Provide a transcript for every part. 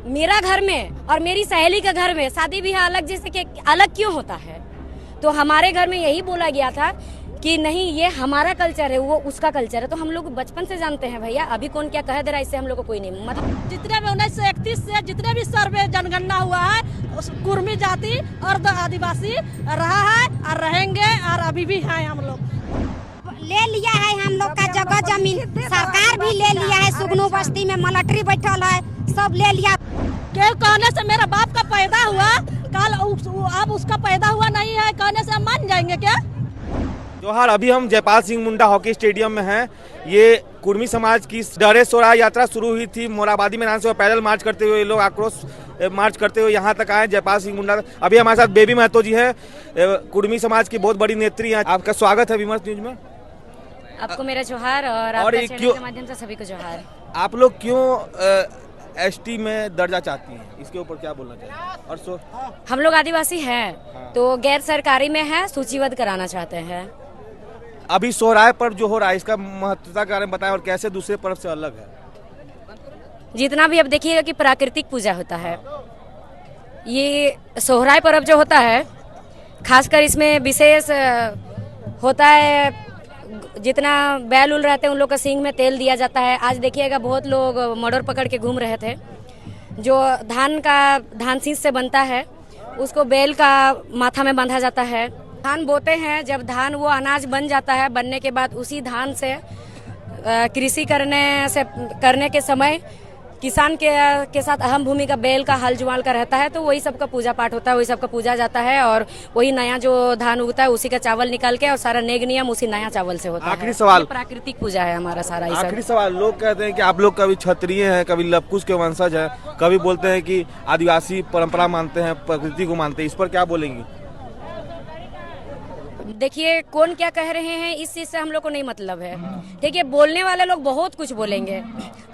मेरा घर में और मेरी सहेली के घर में शादी ब्याह अलग, जैसे कि अलग क्यों होता है? तो हमारे घर में यही बोला गया था कि नहीं, ये हमारा कल्चर है, वो उसका कल्चर है। तो हम लोग बचपन से जानते हैं भैया, अभी कौन क्या कह दे रहा है इससे हम लोग को कोई नहीं मतलब। जितने भी 1931 से जितने भी सर्वे जनगणना हुआ है, कुर्मी जाति और आदिवासी रहा है और रहेंगे और अभी भी है। हम लोग ले लिया है, हम लोग का जगह जमीन सरकार भी ले लिया है। सुगनू बस्ती में मिलिट्री बैठल है, सब ले लिया। क्यों कहने से मेरा बाप का पैदा हुआ, कल अब उसका पैदा हुआ नहीं है कहने से हम मान जाएंगे क्या? जोहार, अभी हम जयपाल सिंह मुंडा हॉकी स्टेडियम में हैं। ये कुर्मी समाज की डरे सोराय यात्रा शुरू हुई थी मोराबादी मैदान से, पैदल मार्च करते हुए लोग आक्रोश मार्च करते हुए यहाँ तक आए जयपाल सिंह मुंडा। अभी हमारे साथ बेबी महतो जी है, कुर्मी समाज की बहुत बड़ी नेत्री हैं। आपका स्वागत है विमर्श न्यूज में। आपको मेरा जोहार और आपके चैनल के माध्यम से सभी को जोहार। आप लोग क्यों एसटी में दर्जा चाहती हैं, इसके ऊपर क्या बोलना चाहिए? और हम लोग आदिवासी हैं तो गैर सरकारी में है, सूचीबद्ध कराना चाहते हैं। अभी सोहराय पर्व जो हो रहा है, इसका महत्वता के बारे में बताएं और कैसे दूसरे पर्व से अलग है? जितना भी अब देखिएगा कि प्राकृतिक पूजा होता है, ये सोहराय पर्व जो होता है खासकर इसमें विशेष होता है। जितना बैल उल रहते हैं उन लोग का सींग में तेल दिया जाता है। आज देखिएगा बहुत लोग मडोर पकड़ के घूम रहे थे। जो धान शीष से बनता है उसको बैल का माथा में बांधा जाता है। धान बोते हैं, जब धान वो अनाज बन जाता है, बनने के बाद उसी धान से कृषि करने के समय किसान के साथ अहम भूमिका बैल का हल जुआल का रहता है। तो वही सबका पूजा पाठ होता है, वही सबका पूजा जाता है और वही नया जो धान उगता है उसी का चावल निकाल के और सारा नेग नियम उसी नया चावल से होता है। आखिरी सवाल, प्राकृतिक पूजा है हमारा सारा। आखिरी सवाल, लोग कहते हैं कि आप लोग कभी क्षत्रिय हैं, कभी लवकुश के वंशज हैं, कभी बोलते हैं कि आदिवासी परंपरा मानते हैं, प्रकृति को मानते हैं, इस पर क्या बोलेंगे? देखिए कौन क्या कह रहे हैं इस चीज से हम लोग को नहीं मतलब है। ठीक है, बोलने वाले लोग बहुत कुछ बोलेंगे।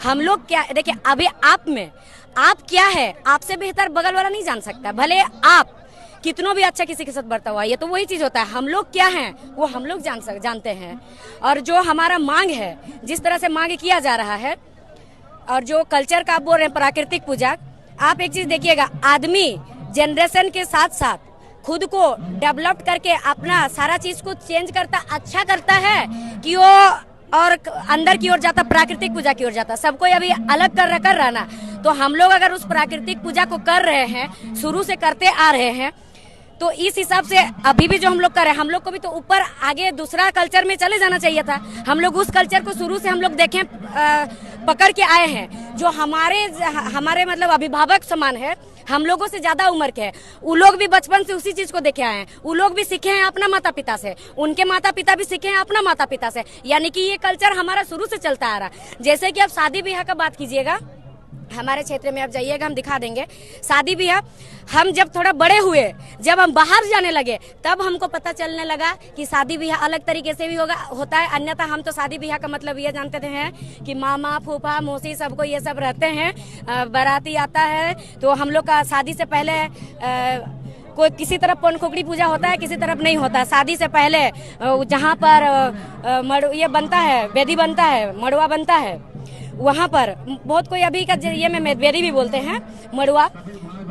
हम लोग क्या, देखिए अभी आप क्या है, आपसे बेहतर बगल वाला नहीं जान सकता। भले आप कितनों भी अच्छा किसी के साथ बरता हुआ, ये तो वही चीज होता है। हम लोग क्या हैं वो हम लोग जानते हैं। और जो हमारा मांग है, जिस तरह से मांग किया जा रहा है और जो कल्चर का आप बोल रहे हैं प्राकृतिक पूजा, आप एक चीज देखिएगा, आदमी जनरेशन के साथ साथ खुद को डेवलप करके अपना सारा चीज को चेंज करता, अच्छा करता है कि वो और अंदर की ओर जाता, प्राकृतिक पूजा की ओर जाता। सबको अभी अलग कर रहा ना। तो हम लोग अगर उस प्राकृतिक पूजा को कर रहे हैं, शुरू से करते आ रहे हैं, तो इस हिसाब से अभी भी जो हम लोग कर रहे हैं, हम लोग को भी तो ऊपर आगे दूसरा कल्चर में चले जाना चाहिए था। हम लोग उस कल्चर को शुरू से हम लोग देखें पकड़ के आए हैं। जो हमारे मतलब अभिभावक समान है, हम लोगों से ज्यादा उम्र के हैं, वो लोग भी बचपन से उसी चीज को देखे आए हैं। वो लोग भी सीखे हैं अपना माता पिता से, उनके माता पिता भी सीखे हैं अपना माता पिता से। यानी कि ये कल्चर हमारा शुरू से चलता आ रहा। जैसे कि आप शादी ब्याह का बात कीजिएगा, हमारे क्षेत्र में आप जाइएगा, हम दिखा देंगे शादी ब्याह। हम जब थोड़ा बड़े हुए, जब हम बाहर जाने लगे, तब हमको पता चलने लगा कि शादी ब्याह अलग तरीके से भी होता है। अन्यथा हम तो शादी ब्याह का मतलब ये जानते थे कि मामा फूफा मौसी सबको ये सब रहते हैं, बाराती आता है। तो हम लोग का शादी से पहले कोई किसी तरफ पनखोकड़ी पूजा होता है, किसी तरफ नहीं होता। शादी से पहले जहाँ पर ये बनता है, वेदी बनता है, मड़वा बनता है, वहाँ पर बहुत कोई अभी का ये में वेदी भी बोलते हैं, मड़वा,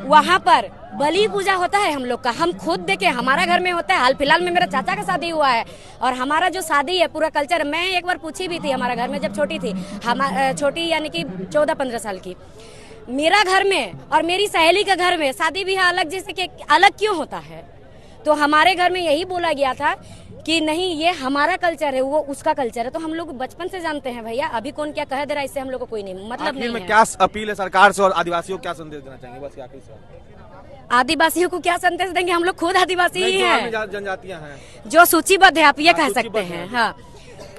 वहाँ पर बलि पूजा होता है हम लोग का। हम खुद देखे, हमारा घर में होता है। हाल फिलहाल में मेरा चाचा का शादी हुआ है और हमारा जो शादी है पूरा कल्चर, मैं एक बार पूछी भी थी हमारा घर में जब छोटी थी, छोटी यानी कि 14-15 साल की। मेरा घर में और मेरी सहेली के घर में शादी ब्याह अलग, जैसे कि अलग क्यों होता है? तो हमारे घर में यही बोला गया था कि नहीं, ये हमारा कल्चर है, वो उसका कल्चर है। तो हम लोग बचपन से जानते हैं भैया, अभी कौन क्या कह दे रहा है इससे हम लोग को कोई नहीं मतलब नहीं है। क्या अपील है सरकार से और आदिवासियों को क्या संदेश देना चाहेंगे? बस आखिरी सवाल। आदिवासियों को क्या संदेश देंगे? हम लोग खुद आदिवासी ही हैं, जनजातियां हैं जो सूचीबद्ध है, आप ये कह सकते हैं। हाँ,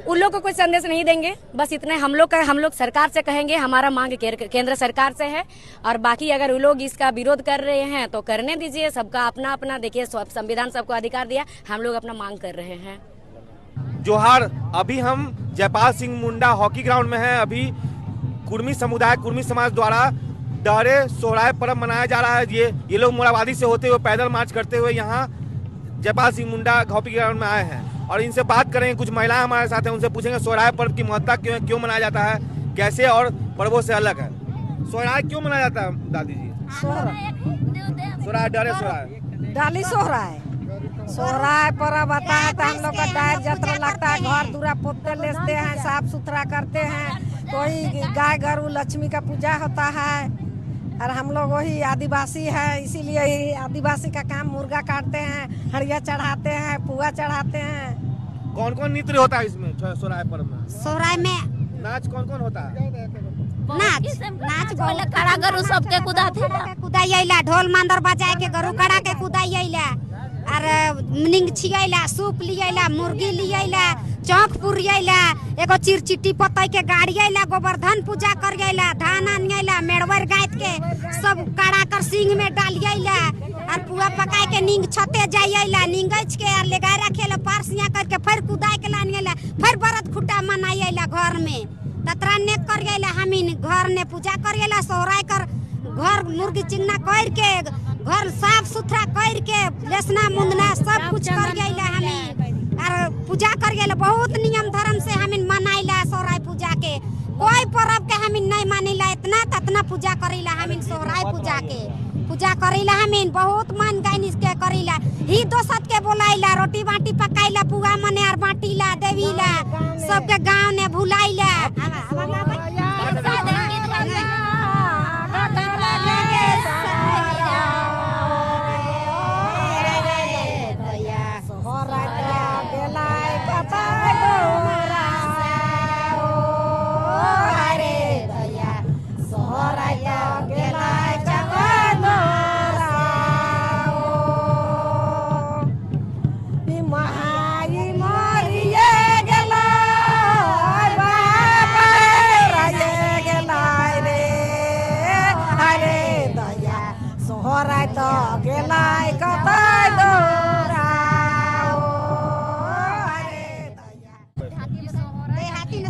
उन लोग को कोई संदेश नहीं देंगे। बस इतने हम लोग सरकार से कहेंगे, हमारा मांग केंद्र सरकार से है। और बाकी अगर वो लोग इसका विरोध कर रहे हैं तो करने दीजिए, सबका अपना अपना, देखिए संविधान सबको अधिकार दिया, हम लोग अपना मांग कर रहे हैं। जोहार, अभी हम जयपाल सिंह मुंडा हॉकी ग्राउंड में हैं। अभी कुर्मी समाज द्वारा डरे सोहराय पर्व मनाया जा रहा है। ये लोग मोराबादी से होते हुए पैदल मार्च करते हुए यहाँ जयपाल सिंह मुंडा हॉकी ग्राउंड में आए हैं और इनसे बात करेंगे। कुछ महिलाएं हमारे साथ हैं, उनसे पूछेंगे सोहराय पर्व की महत्ता क्यों मनाया जाता है, कैसे और पर्वों से अलग है। सोहराय क्यों मनाया जाता है दादी जी? सोहराय डरे सोहराय डाली सोहराय सोहराय पर्व आता है तो हम लोग का डायर जत्रा लगता है, घर दूरा पोते लेते हैं, साफ सुथरा करते हैं, कोई गाय गरू लक्ष्मी का पूजा होता है। और हम लोग वही आदिवासी है, इसीलिए ही आदिवासी का काम मुर्गा काटते हैं, हड़िया चढ़ाते हैं, पुआ चढ़ाते हैं। कौन कौन नृत्य होता है इसमें सोहराय पर्व में? सोहराय में नाच कौन कौन होता है? नाच खड़ा गरु सबके कुदाइला, ढोल मांदर बजाए के गरु खड़ा के कुदाइला, और निंग छियला, सूप लियला, मुर्गी लियला, चौक पुरियला, एगो चिरचिट्टी पतई के गाड़ियला, गोवर्धन पूजा करियला, धान आनियला, मेड़वर गायत के सब काढ़ा कर सिंग में डालियला, और पुआ पकाए के नींग छते जाइयला, नींगच के और लेगा रखेला, पारसिया करके फिर कुदाई के लानियला, फिर बरत खुटा मनाइयला घर में, ततरा ने करियला, हमीन घर ने पूजा करियला, सोहराय कर घर मुर्गी चिंगना कर के घर साफ सुथरा कर के लेसना मुंदना सब कुछ करियला हमीन, और पूजा करियला। बहुत नियम धर्म से हमीन मनाइला सोहराय पूजा के, कोई पर्व के हमीन नहीं मानिला, इतना ततना पूजा करिला हमीन सोहराय पूजा के पूजा करिला हमीन, बहुत मन गाइन इसके करिला, ही दोसत के बोलाइला, रोटी बाटी पकाइला, पुआ मने और बाटीला देवीला, सबके गांव ने भुलाइला।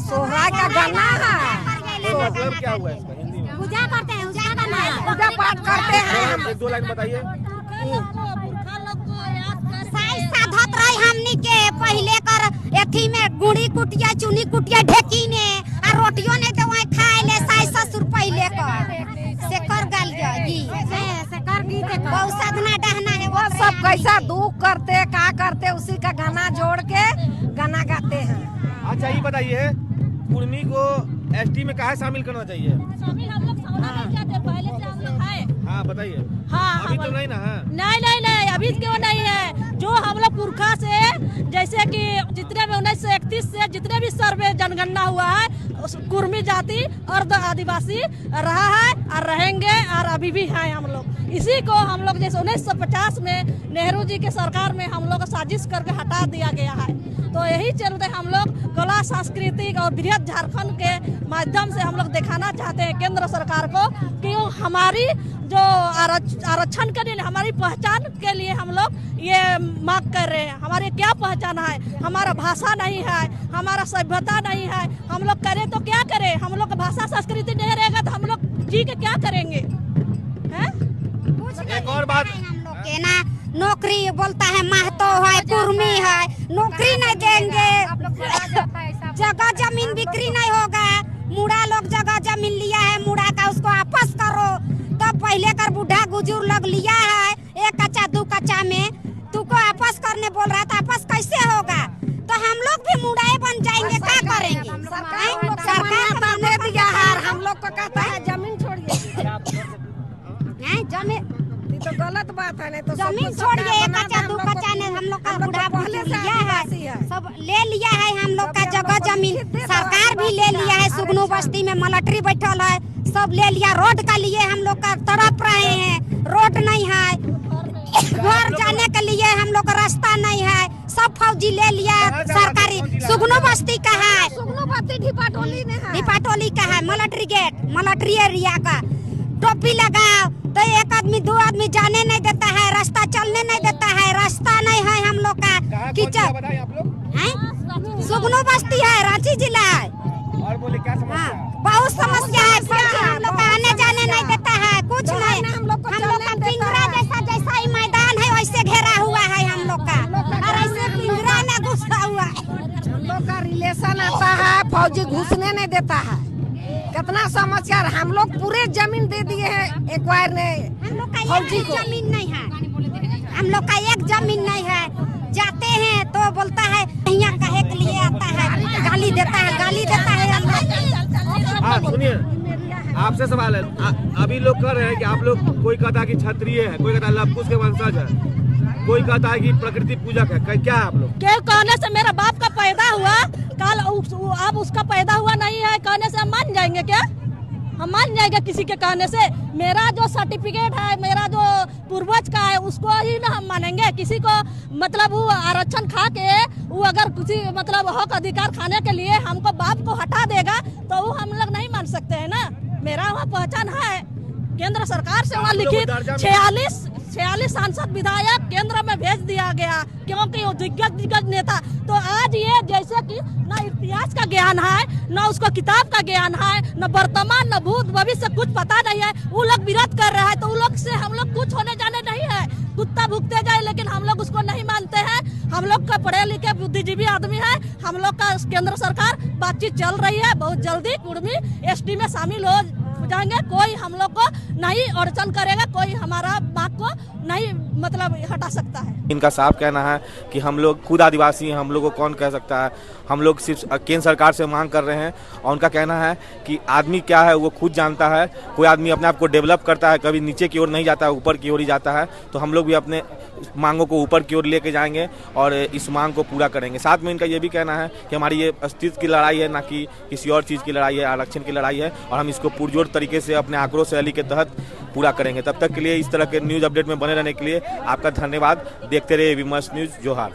सोहराय का गाना है, मतलब क्या हुआ इसका हिंदी में? पूजा करते हैं, उसका गाना है, पूजा पाठ करते हैं। एक दो लाइन बताइए। साधत रही हमनी के पहले कर एथी में गुड़ी कुटिया चुनी कुटिया ढेकी ने और रोटियों ने तो वहीं खाए ले सास ससुर पहले कर से कर गल गई से कर दी के बहुत साधना डहना है, वो सब कैसा दुख करते का करते उसी का गाना जोड़ के गाना गाते हैं। अच्छा ये बताइए, कुर्मी को एसटी में काहे शामिल करना चाहिए? शामिल हम लोग नहीं जाते, पहले से हम लोग है। हाँ बताइए। हाँ अभी तो नहीं ना है? नहीं अभी क्यों नहीं है, जो हम लोग पुरखा से जैसे कि जितने भी 1931 से जितने भी सर्वे जनगणना हुआ है, कुर्मी जाति और आदिवासी रहा है और रहेंगे और अभी भी हैं हम लोग। इसी को हम लोग जैसे 1950 में नेहरू जी के सरकार में हम लोग साजिश करके हटा दिया गया है, तो यही चलते हम लोग कला सांस्कृतिक और बृहद झारखंड के माध्यम से हम लोग दिखाना चाहते हैं केंद्र सरकार को कि हमारी जो आरक्षण के लिए, हमारी पहचान के लिए हम लोग ये मांग कर रहे हैं। हमारी क्या पहचान है? हमारा भाषा नहीं है, हमारा सभ्यता नहीं है, हम लोग करें तो क्या करें? हम लोग का भाषा संस्कृति नहीं रहेगा तो हम लोग जी के क्या करेंगे? हैं? एक और बात, हम लोग के ना नौकरी बोलता है महतो है, कुर्मी है, नौकरी नहीं देंगे, जगह जमीन बिक्री नहीं होगा, मुड़ा लोग जगह जमीन लिया है, मुड़ा का उसको वापस करो। तो पहले कर बूढ़ा गुजूर लोग लिया है 1 कच्चा 2 कच्चा में, तुमको वापस करने बोल रहा है, तो वापस कैसे होगा? तो हम लोग भी मुड़ाए बन जाएंगे, क्या करेंगे? सरकार ने दिया है, हम लोग को कहता है जमीन छोड़िए। जमीन तो गलत बात है, नहीं तो जमीन छोड़िए, 1 कच्चा 2 कच्चा ने हम लोग का बूढ़ा पहले से लिया आदिवासी है, है। सब ले लिया है हम लोग का जगह जमीन, सरकार भी ले लिया है, सुगनू बस्ती में मिलिट्री बैठल है, सब ले लिया। रोड का लिए हम लोग का तड़प रहे हैं, रोड नहीं है, घर जाने के लिए हम लोग का रास्ता नहीं है, सब फौजी ले लिया सरकारी। सुगनू बस्ती का है, सुगनू बस्ती ढिपाटोली ने है, ढिपाटोली का है, मिलिट्री गेट, मिलिट्री एरिया का। टोपी लगाओ तो 1 आदमी 2 आदमी जाने नहीं देता है, रास्ता चलने नहीं देता है, रास्ता नहीं है हम लोग का। कीचड़ है, सुगनू बस्ती है, रांची जिला है। और बोले क्या समस्या है? बहुत समस्या है, हम लोग का आने जाने नहीं देता है, कुछ नहीं। हम लोग का पिंजरा जैसा ही मैदान है वैसे घेरा हुआ है हम लोग का, और ऐसे पिंजरा में घुसा हुआ है। हम लोग का रिलेशन आता है, फौजी घुसने नहीं देता है, कितना समाचार, हम लोग पूरे जमीन दे दिए हैं एक्वायर ने। हम लोग का फौजी एक को। जमीन नहीं है, हम लोग का एक जमीन नहीं है। जाते हैं तो बोलता है यहाँ कहे के लिए आता है, गाली देता है हम लोग। हाँ सुनिए, आपसे सवाल है, अभी लोग कह रहे हैं कि आप लोग, कोई कहता है कि क्षत्रिय है, कोई कहता है लवकुश के वंशज है, कोई कहता है कि प्रकृति पूजक है, क्या है आप लोग? के कहने से मेरा बाप का पैदा हुआ, कल अब उसका पैदा हुआ नहीं है कहने से हम मान जाएंगे क्या? हम मान जाएंगे किसी के कहने से? मेरा जो सर्टिफिकेट है, मेरा जो पूर्वज का है, उसको ही ना हम मानेंगे। किसी को मतलब वो आरक्षण खा के वो अगर किसी मतलब हक अधिकार खाने के लिए हमको बाप को हटा देगा तो वो हम लोग नहीं मान सकते हैं ना। मेरा वहाँ पहचान है, केंद्र सरकार से वहाँ लिखित 46 सांसद विधायक केंद्र में भेज दिया गया, क्योंकि वो दिग्गज नेता। तो आज ये जैसे कि ना इतिहास का ज्ञान है, ना उसको किताब का ज्ञान है, न वर्तमान न भूत भविष्य कुछ पता नहीं है, वो लोग विरोध कर रहा है। तो वो लोग से हम लोग कुछ होने जाने नहीं है, कुत्ता भुगते जाए, लेकिन हम लोग उसको नहीं मानते हैं। हम लोग का पढ़े लिखे बुद्धिजीवी आदमी है, हम लोग का केंद्र सरकार बातचीत चल रही है, बहुत जल्दी कुर्मी एसटी में शामिल हो जाएंगे। कोई हम लोग को नहीं अड़चन करेगा, कोई हमारा बात को नहीं मतलब हटा सकता है। इनका साफ कहना है कि हम लोग खुद आदिवासी हैं, हम लोग को कौन कह सकता है। हम लोग सिर्फ केंद्र सरकार से मांग कर रहे हैं, और उनका कहना है कि आदमी क्या है वो खुद जानता है। कोई आदमी अपने आप को डेवलप करता है, कभी नीचे की ओर नहीं जाता है, ऊपर की ओर ही जाता है। तो हम लोग भी अपने मांगों को ऊपर की ओर लेके जाएंगे और इस मांग को पूरा करेंगे। साथ में इनका ये भी कहना है कि हमारी ये अस्तित्व की लड़ाई है, ना कि किसी और चीज़ की लड़ाई है, आरक्षण की लड़ाई है, और हम इसको पुरजोर तरीके से अपने आक्रोश रैली के तहत पूरा करेंगे। तब तक के लिए इस तरह के न्यूज़ अपडेट में बने रहने के लिए आपका धन्यवाद। देखते रहिए विमर्श न्यूज़। जोहार।